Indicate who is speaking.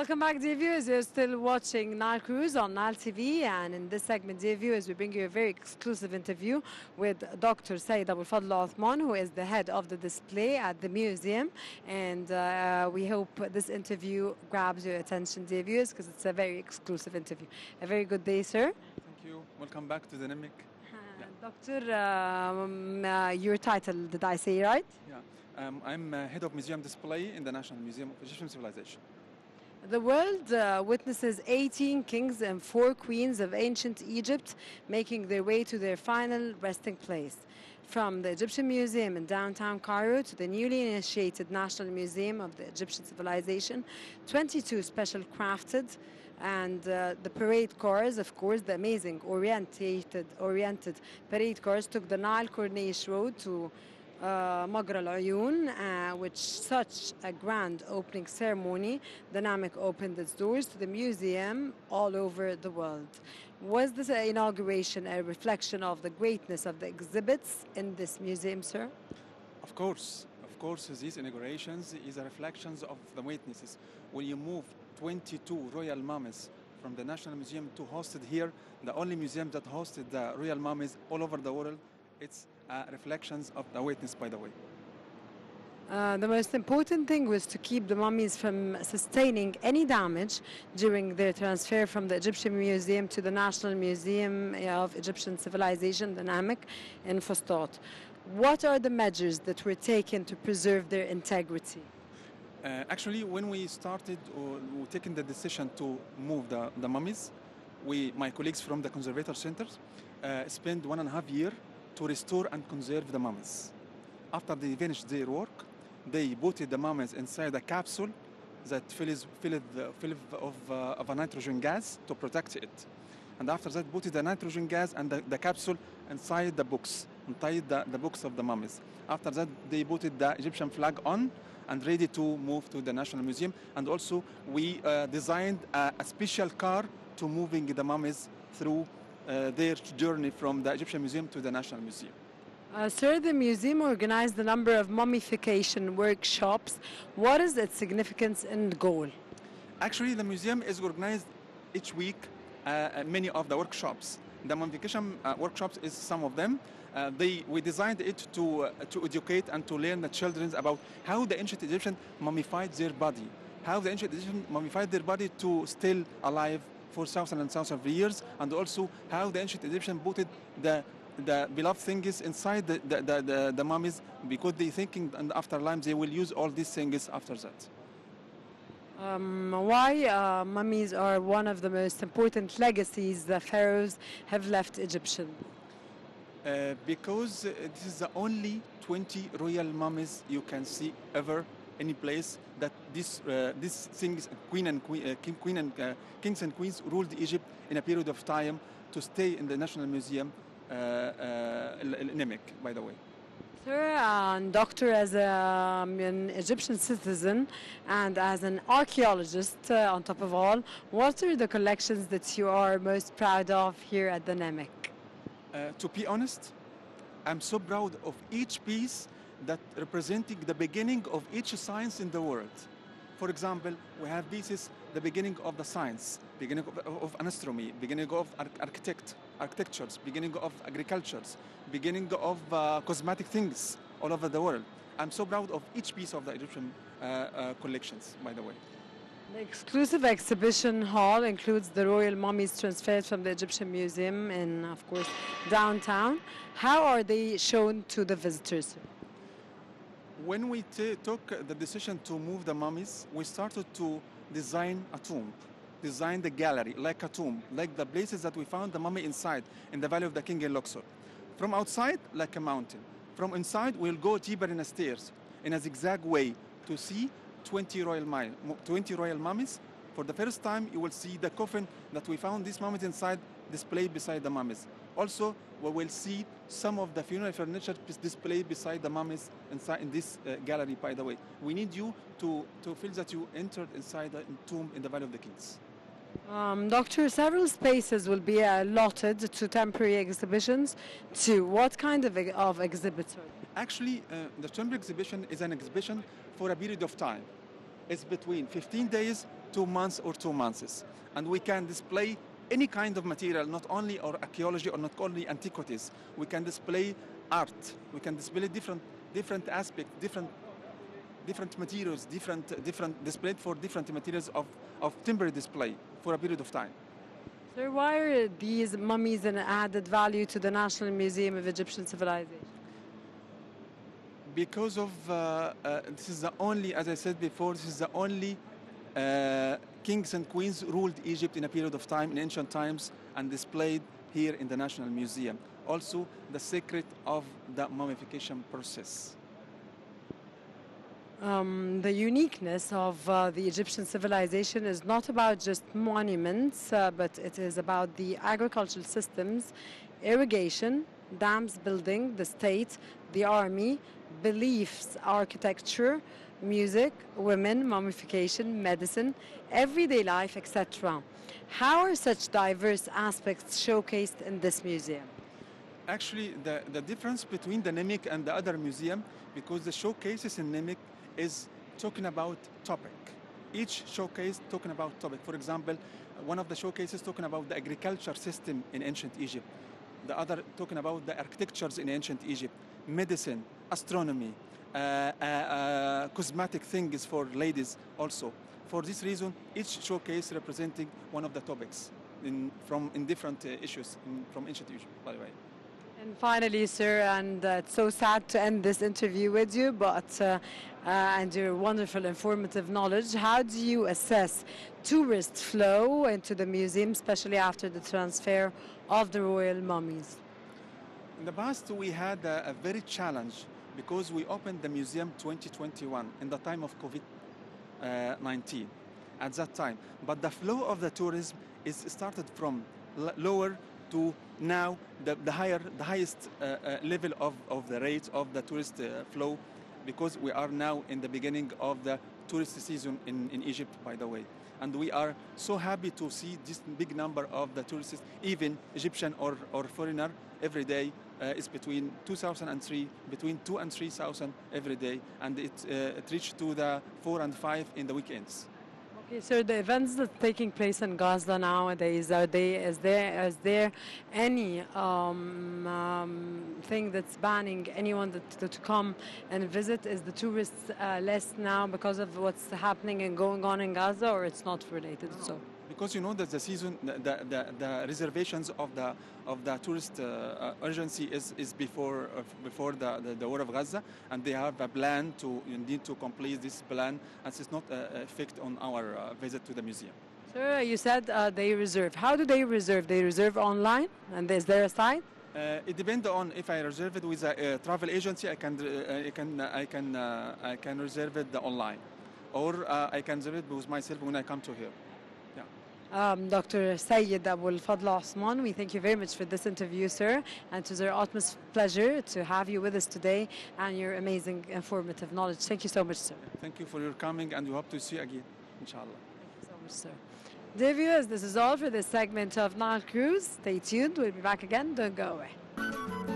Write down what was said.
Speaker 1: Welcome back, dear viewers. You're still watching Nile Cruise on Nile TV, and in this segment, dear viewers, we bring you a very exclusive interview with Dr. Sayyid Abu Fadl Othman, who is the head of the display at the museum. And we hope this interview grabs your attention, dear viewers, because it's a very exclusive interview. A very good day, sir.
Speaker 2: Thank you. Welcome back to the Dynamic.
Speaker 1: Doctor, your title, did I say right?
Speaker 2: Yeah. I'm head of museum display in the National Museum of Egyptian Civilization.
Speaker 1: The world witnesses 18 kings and 4 queens of ancient Egypt making their way to their final resting place. From the Egyptian Museum in downtown Cairo to the newly initiated National Museum of the Egyptian Civilization, 22 special crafted and the parade cars, of course, the amazing oriented parade cars took the Nile Corniche Road to Magra al-Uyun, which such a grand opening ceremony. Dynamic opened its doors to the museum all over the world. Was this inauguration a reflection of the greatness of the exhibits in this museum, sir?
Speaker 2: Of course, these inaugurations is a reflection of the witnesses. When you move 22 royal mummies from the National Museum to host it here, the only museum that hosted the royal mummies all over the world, it's reflections of the witness, by the way.
Speaker 1: The most important thing was to keep the mummies from sustaining any damage during their transfer from the Egyptian Museum to the National Museum of Egyptian Civilization, Dynamic, in Fustat. What are the measures that were taken to preserve their integrity?
Speaker 2: Actually, when we started taking the decision to move the mummies, my colleagues from the conservator centers spent 1.5 years to restore and conserve the mummies. After they finished their work, they put the mummies inside a capsule that filled of a nitrogen gas to protect it. And after that, put the nitrogen gas and the capsule inside the books, the books of the mummies. After that, they put the Egyptian flag on and ready to move to the National Museum. And also, we designed a special car to moving the mummies through their journey from the Egyptian Museum to the National Museum.
Speaker 1: Sir, the museum organized a number of mummification workshops. What is its significance and goal?
Speaker 2: Actually, the museum is organized each week many of the workshops. The mummification workshops is some of them. We designed it to educate and to learn the children about how the ancient Egyptians mummified their body, how the ancient Egyptians mummified their body to still alive for thousands and thousands of years, and also how the ancient Egyptians put the beloved things inside the mummies, because they thinking in the afterlife they will use all these things after that.
Speaker 1: Why mummies are one of the most important legacies the pharaohs have left Egyptian?
Speaker 2: Because this is the only 20 royal mummies you can see ever any place that these things, kings and queens ruled Egypt in a period of time to stay in the National Museum, Nemic, by the way.
Speaker 1: Sir, doctor, as an Egyptian citizen and as an archaeologist on top of all, what are the collections that you are most proud of here at the Nemic?
Speaker 2: To be honest, I'm so proud of each piece that representing the beginning of each science in the world. For example, we have pieces, the beginning of the science, beginning of astronomy, beginning of architectures, beginning of agricultures, beginning of cosmetic things all over the world. I'm so proud of each piece of the Egyptian collections, by the way.
Speaker 1: The exclusive exhibition hall includes the royal mummies transferred from the Egyptian Museum in, of course, downtown. How are they shown to the visitors?
Speaker 2: When we took the decision to move the mummies, we started to design a tomb, design the gallery like a tomb, like the places that we found the mummy inside, in the Valley of the King in Luxor. From outside, like a mountain. From inside, we'll go deeper in the stairs, in a zigzag way, to see 20 royal mummies. For the first time, you will see the coffin that we found these mummies inside, displayed beside the mummies. Also, we will see some of the funeral furniture displayed beside the mummies inside in this gallery, by the way. We need you to feel that you entered inside the tomb in the Valley of the Kings.
Speaker 1: Doctor, several spaces will be allotted to temporary exhibitions too. What kind of exhibits?
Speaker 2: Actually, the temporary exhibition is an exhibition for a period of time. It's between 15 days 2 months or 2 months. And we can display any kind of material, not only or archaeology or not only antiquities. We can display art. We can display different aspects, different materials, different displayed for different materials of temporary display for a period of time.
Speaker 1: Sir, why are these mummies an added value to the National Museum of Egyptian Civilization?
Speaker 2: Because of this is the only, as I said before, this is the only kings and queens ruled Egypt in a period of time in ancient times and displayed here in the National Museum. Also, the secret of the mummification process.
Speaker 1: The uniqueness of the Egyptian civilization is not about just monuments, but it is about the agricultural systems, irrigation, dams building, the state, the army, beliefs, architecture, music, women, mummification, medicine, everyday life, etc. How are such diverse aspects showcased in this museum?
Speaker 2: Actually, the difference between the NEMIC and the other museum, because the showcases in NEMIC is talking about topic. Each showcase talking about topic. For example, one of the showcases talking about the agriculture system in ancient Egypt. The other talking about the architectures in ancient Egypt, medicine, astronomy, cosmetic things for ladies also. For this reason, each showcase representing one of the topics in different issues from ancient Egypt, by the way.
Speaker 1: And finally, sir, and it's so sad to end this interview with you, but and your wonderful informative knowledge, how do you assess tourist flow into the museum, especially after the transfer of the royal mummies?
Speaker 2: In the past, we had a very challenge because we opened the museum 2021 in the time of COVID-19 at that time. But the flow of the tourism is started from lower to now the highest level of the rate of the tourist flow, because we are now in the beginning of the tourist season in Egypt, by the way. And we are so happy to see this big number of the tourists, even Egyptian or foreigner, every day. Is between 2003, between 2,000 and 3,000 every day, and it reached to the 4 and 5 in the weekends.
Speaker 1: Okay, so the events that's taking place in Gaza nowadays, is there any thing that's banning anyone to come and visit? Is the tourists less now because of what's happening and going on in Gaza, or it's not related?
Speaker 2: No.
Speaker 1: So
Speaker 2: Because you know that the season, the reservations of the tourist urgency is before the war of Gaza, and they have a plan to indeed to complete this plan, and it's not effect on our visit to the museum.
Speaker 1: sir, you said they reserve. How do they reserve? They reserve online, and is there a site?
Speaker 2: It depends on if I reserve it with a travel agency. I can reserve it online, or I can reserve it with myself when I come to here.
Speaker 1: Dr. Sayyid Abul Fadl Othman, we thank you very much for this interview, sir, and it was our utmost pleasure to have you with us today and your amazing informative knowledge. Thank you so much, sir.
Speaker 2: Thank you for your coming, and we hope to see you again, inshallah.
Speaker 1: Thank you so much, sir. Dear viewers, this is all for this segment of Nile Cruise. Stay tuned. We'll be back again. Don't go away.